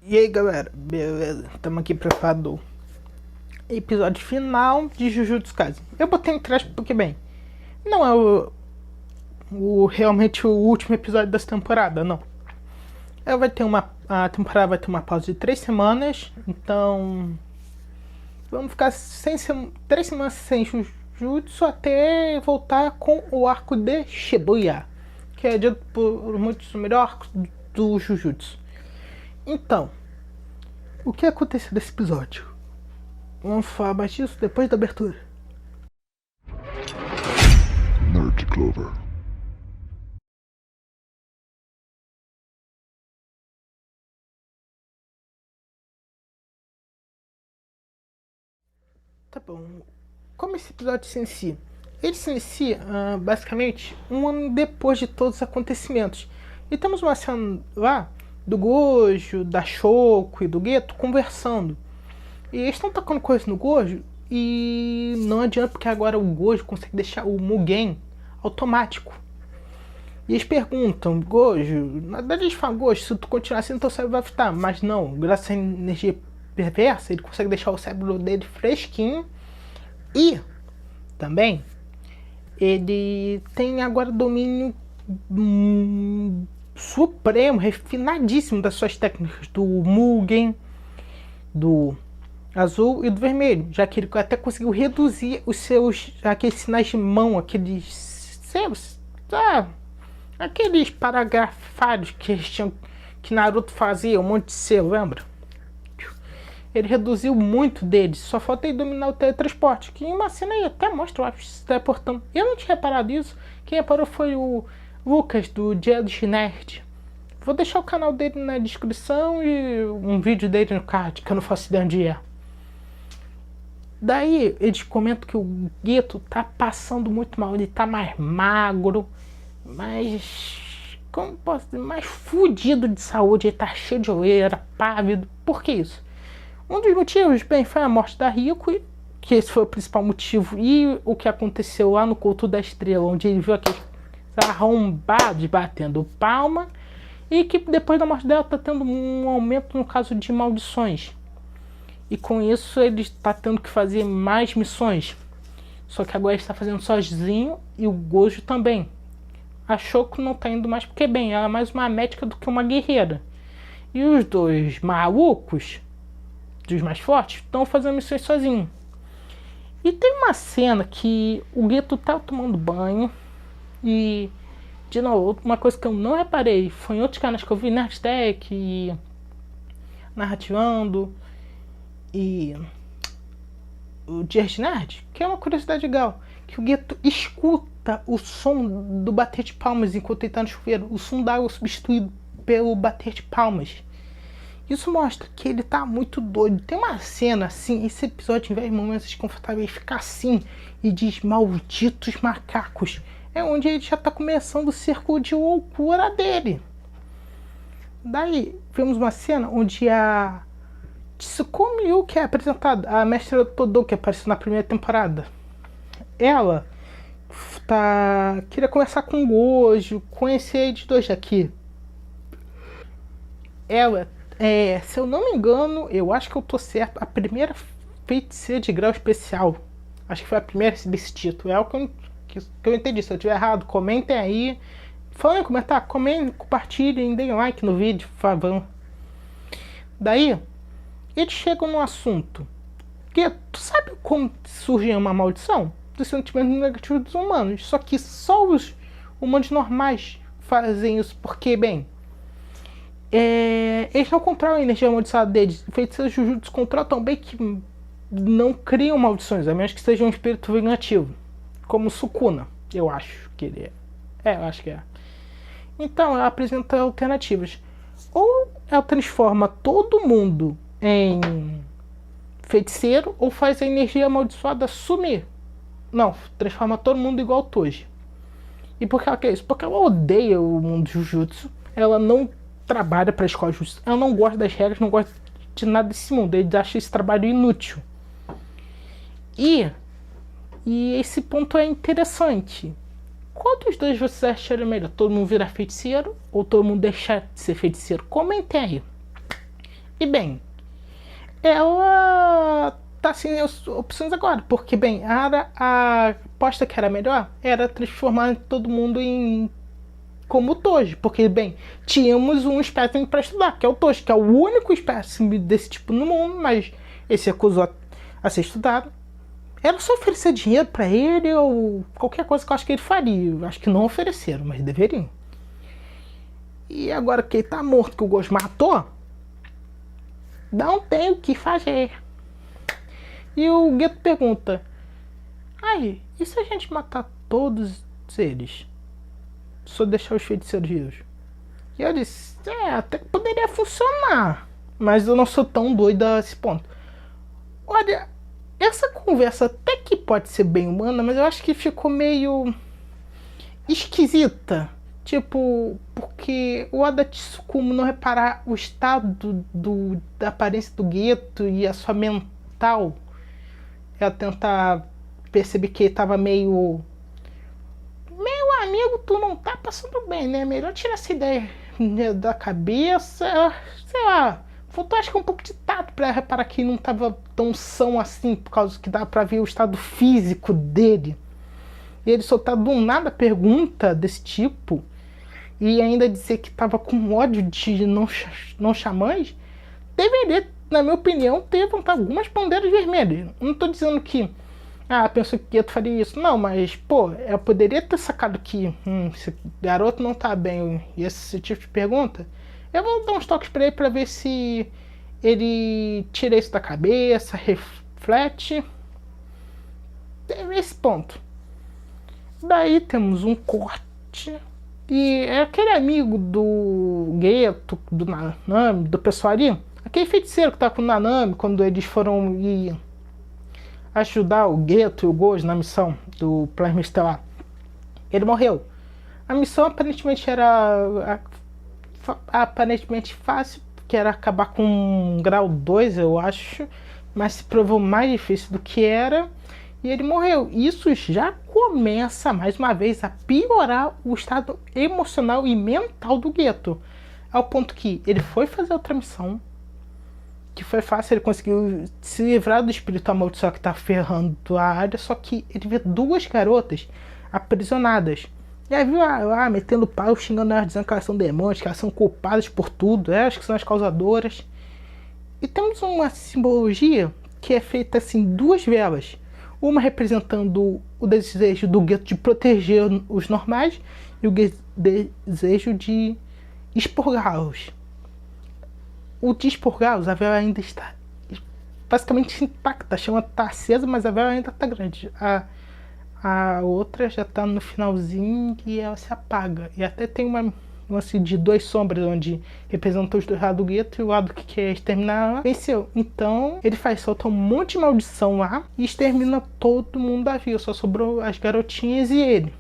E aí galera, beleza? Estamos aqui preparando o episódio final de Jujutsu Kaisen. Eu botei em trás porque, bem, não é realmente o último episódio dessa temporada, não. A temporada vai ter uma pausa de 3 semanas, então vamos ficar 3 semanas sem Jujutsu até voltar com o arco de Shibuya, que é dito por muitos o melhor arco do Jujutsu. Então, o que aconteceu nesse episódio? Vamos falar mais disso depois da abertura. Nerd Clover. Tá bom. Como esse episódio se inicia? Ele se inicia basicamente um ano depois de todos os acontecimentos. E temos uma cena lá do Gojo, da Shoko e do Geto conversando. E eles estão tacando coisa no Gojo e não adianta porque agora o Gojo consegue deixar o Mugen automático. E eles perguntam, Gojo, na verdade eles falam, Gojo, se tu continuar assim, teu cérebro vai fitar. Mas não, graças à energia perversa, ele consegue deixar o cérebro dele fresquinho. E também ele tem agora domínio supremo, refinadíssimo das suas técnicas do Mugen, do azul e do vermelho, já que ele até conseguiu reduzir os seus aqueles sinais de mão, aqueles paragrafários que eles tinham, que Naruto fazia, um monte de selo, lembra? Ele reduziu muito deles, só falta ele dominar o teletransporte, que em uma cena aí até mostra o Ash se teleportando. Eu não tinha reparado isso, quem reparou foi o Lucas do Jedi Nerd. Vou deixar o canal dele na descrição e um vídeo dele no card, que eu não faço ideia onde é. Daí eles comentam que o Geto tá passando muito mal, ele tá mais magro, como posso dizer, mais fudido de saúde, ele tá cheio de olheira, pálido. Por que isso? Um dos motivos, bem, foi a morte da Rico, que esse foi o principal motivo, e o que aconteceu lá no Culto da Estrela, onde ele viu aqueles arrombados batendo palma, e que depois da morte dela tá tendo um aumento no caso de maldições. E com isso ele está tendo que fazer mais missões. Só que agora ele está fazendo sozinho e o Gojo também. A Shoko não está indo mais porque, bem, ela é mais uma médica do que uma guerreira. E os dois malucos, dos mais fortes, estão fazendo missões sozinhos. E tem uma cena que o Geto tá tomando banho e, de novo, uma coisa que eu não reparei, foi em outros canais que eu vi, Nerdtech e Narrativando e o Jedi Nerd, que é uma curiosidade legal, que o Geto escuta o som do bater de palmas enquanto ele tá no chuveiro, o som da água substituído pelo bater de palmas. Isso mostra que ele tá muito doido. Tem uma cena assim, esse episódio, em vez de momentos desconfortáveis, fica assim e diz malditos macacos. É onde ele já tá começando o círculo de loucura dele. Daí vemos uma cena onde a Tsukumi Yu, que é apresentada, a mestra Todo, que apareceu na primeira temporada, ela queria conversar com o Gojo, conhecer eles dois aqui. Ela se eu não me engano, eu acho que eu tô certo, a primeira feiticeira de grau especial. Acho que foi a primeira desse título. É o que eu entendi. Se eu estiver errado, comentem aí. Falem em comentar, comentem, compartilhem, deem like no vídeo, por favor. Daí, eles chegam no assunto. Que tu sabe como surge uma maldição? Dos sentimentos negativos dos humanos. Só que só os humanos normais fazem isso. Porque, bem, eles não controlam a energia amaldiçoada deles. Feiticeiros Jujutsu controlam tão bem que não criam maldições, a menos que seja um espírito vingativo. Como Sukuna, eu acho que ele é. Eu acho que é. Então, ela apresenta alternativas. Ou ela transforma todo mundo em feiticeiro, ou faz a energia amaldiçoada sumir. Não, transforma todo mundo igual ao Toji. E por que ela quer isso? Porque ela odeia o mundo Jujutsu. Ela não trabalha para a escola de justiça. Ela não gosta das regras, não gosta de nada desse mundo. Ele acha esse trabalho inútil. E esse ponto é interessante. Qual dos dois você acharia melhor? Todo mundo virar feiticeiro ou todo mundo deixar de ser feiticeiro? Comentem aí. E bem, ela tá sem as opções agora, porque bem, a aposta que era melhor era transformar todo mundo em como o Toji, porque bem, tínhamos um espécime para estudar, que é o Toji, que é o único espécime desse tipo no mundo, mas esse recusou a ser estudado. Era só oferecer dinheiro para ele ou qualquer coisa que eu acho que ele faria. Eu acho que não ofereceram, mas deveriam. E agora que ele tá morto, que o Gojo matou, não tem o que fazer. E o Geto pergunta: aí, e se a gente matar todos eles? Só deixar os feiticeiros vivos? E eu disse: até que poderia funcionar, mas eu não sou tão doida a esse ponto. Olha, essa conversa até que pode ser bem humana, mas eu acho que ficou meio esquisita. Tipo, porque o Oda Tsukumo não reparar o estado da aparência do Geto e a sua mental, ela tentar perceber que ele tava meio amigo, tu não tá passando bem, né? Melhor tirar essa ideia da cabeça. Sei lá, faltou acho que um pouco de tato pra reparar que não tava tão são assim, por causa que dá pra ver o estado físico dele. E ele soltar do nada pergunta desse tipo e ainda dizer que tava com ódio de não xamãs, deveria, na minha opinião, ter levantado algumas bandeiras vermelhas. Não tô dizendo que pensou que Geto faria isso. Não, mas, pô, eu poderia ter sacado que esse garoto não tá bem. E esse tipo de pergunta, eu vou dar uns toques pra ele pra ver se ele tira isso da cabeça, reflete. Teve esse ponto. Daí temos um corte. E é aquele amigo do Geto, do Nanami, do pessoal ali. Aquele feiticeiro que tá com o Nanami quando eles foram ir ajudar o Geto e o Gojo na missão do Plasma Estelar. Ele morreu. A missão aparentemente era aparentemente fácil, que era acabar com um grau 2, eu acho, mas se provou mais difícil do que era, e ele morreu. Isso já começa, mais uma vez, a piorar o estado emocional e mental do Geto, ao ponto que ele foi fazer outra missão, que foi fácil, ele conseguiu se livrar do espírito amaldiçoado que tá ferrando a área, só que ele vê duas garotas aprisionadas. E aí viu metendo pau, xingando elas, dizendo que elas são demônios, que elas são culpadas por tudo, elas que são as causadoras. E temos uma simbologia que é feita assim, duas velas. Uma representando o desejo do Geto de proteger os normais e o desejo de expurgá-los. O de expurgá-los, a vela ainda está basicamente intacta. A chama está acesa, mas a vela ainda está grande. A outra já está no finalzinho e ela se apaga. E até tem uma lance de duas sombras, onde representam os dois lados do Geto e o lado que quer exterminar venceu. Então ele solta um monte de maldição lá e extermina todo mundo da vila. Só sobrou as garotinhas e ele.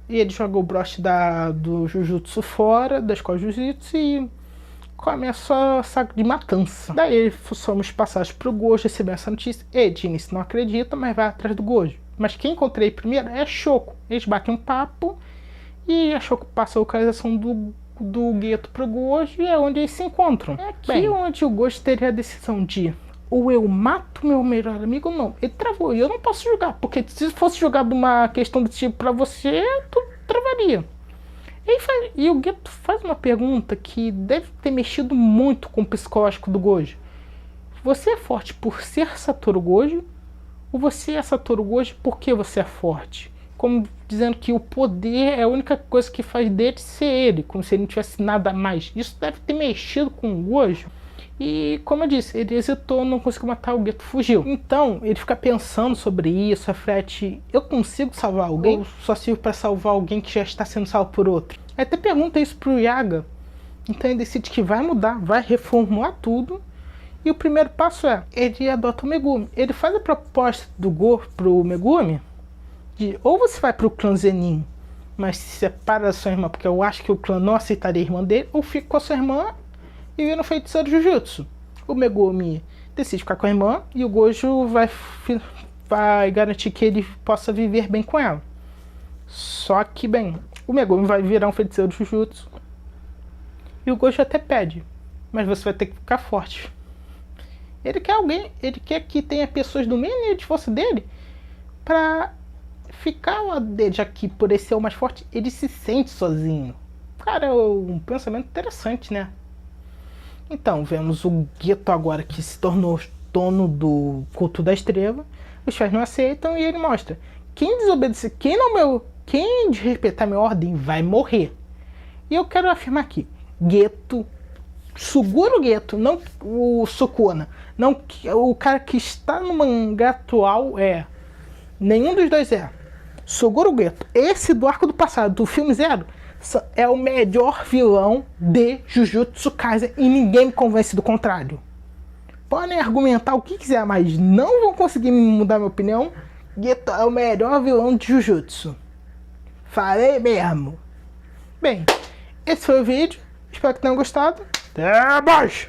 E ele joga o broche do Jujutsu fora, da escola Jujutsu, e começa a saga de matança. Daí somos passados pro Gojo, receber essa notícia. E Jinice não acredita, mas vai atrás do Gojo. Mas quem encontrei primeiro é Shoko. Eles batem um papo e a Shoko passa a localização do Geto pro Gojo e é onde eles se encontram. É aqui onde o Gojo teria a decisão de ou eu mato meu melhor amigo ou não. Ele travou e eu não posso julgar, porque se fosse jogado uma questão desse tipo pra você, tu travaria. E o Geto faz uma pergunta que deve ter mexido muito com o psicológico do Gojo. Você é forte por ser Satoru Gojo? Ou você é Satoru Gojo porque você é forte? Como dizendo que o poder é a única coisa que faz dele ser ele, como se ele não tivesse nada mais. Isso deve ter mexido com o Gojo. E como eu disse, ele hesitou, não conseguiu matar, o Geto fugiu. Então ele fica pensando sobre isso, reflete: eu consigo salvar alguém? Ou só sirvo para salvar alguém que já está sendo salvo por outro? Aí até pergunta isso pro Yaga. Então ele decide que vai mudar, vai reformular tudo. E o primeiro passo é, ele adota o Megumi. Ele faz a proposta do Go pro Megumi de ou você vai pro clã Zenin, mas se separa da sua irmã, porque eu acho que o clã não aceitaria a irmã dele, ou fica com a sua irmã e vira um feiticeiro Jujutsu. O Megumi decide ficar com a irmã e o Gojo vai garantir que ele possa viver bem com ela. Só que, bem, o Megumi vai virar um feiticeiro Jujutsu e o Gojo até pede: mas você vai ter que ficar forte. Ele quer alguém, ele quer que tenha pessoas do mesmo nível de força dele pra ficar ao lado dele, já que por ele ser o mais forte, ele se sente sozinho. Cara, é um pensamento interessante, né? Então, vemos o Geto agora que se tornou dono do culto da estrela. Os pais não aceitam e ele mostra: quem desobedecer, quem desrespeitar minha ordem vai morrer. E eu quero afirmar aqui: Geto, Suguru Geto, não o Sukuna, não o cara que está no mangá atual é. Nenhum dos dois é. Suguru Geto, esse do arco do passado, do filme Zero, é o melhor vilão de Jujutsu Kaisen e ninguém me convence do contrário. Podem argumentar o que quiser, mas não vão conseguir mudar minha opinião. Geto é o melhor vilão de Jujutsu. Falei mesmo. Bem, esse foi o vídeo. Espero que tenham gostado. Até mais!